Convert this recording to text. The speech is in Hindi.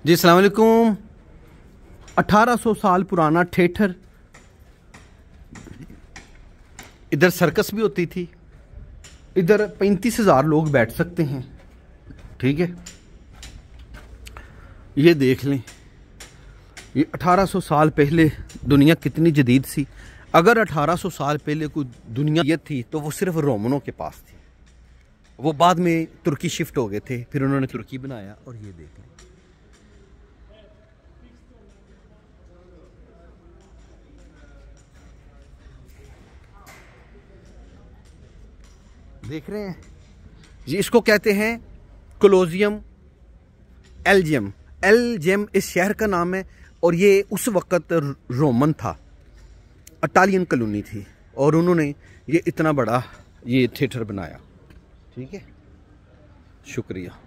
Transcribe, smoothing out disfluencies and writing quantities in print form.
जी अस्सलाम वालेकुम। 1800 साल पुराना थिएटर। इधर सर्कस भी होती थी। इधर 35,000 लोग बैठ सकते हैं। ठीक है, ये देख लें, ये 1800 साल पहले दुनिया कितनी जदीद सी। अगर 1800 साल पहले कोई दुनिया ये थी तो वो सिर्फ रोमनों के पास थी। वो बाद में तुर्की शिफ्ट हो गए थे, फिर उन्होंने तुर्की बनाया। और ये देख लें, देख रहे हैं, ये इसको कहते हैं कोलोजियम एल्जियम। एल्जियम इस शहर का नाम है और ये उस वक़्त रोमन था, इटालियन कॉलोनी थी और उन्होंने ये इतना बड़ा ये थिएटर बनाया। ठीक है, शुक्रिया।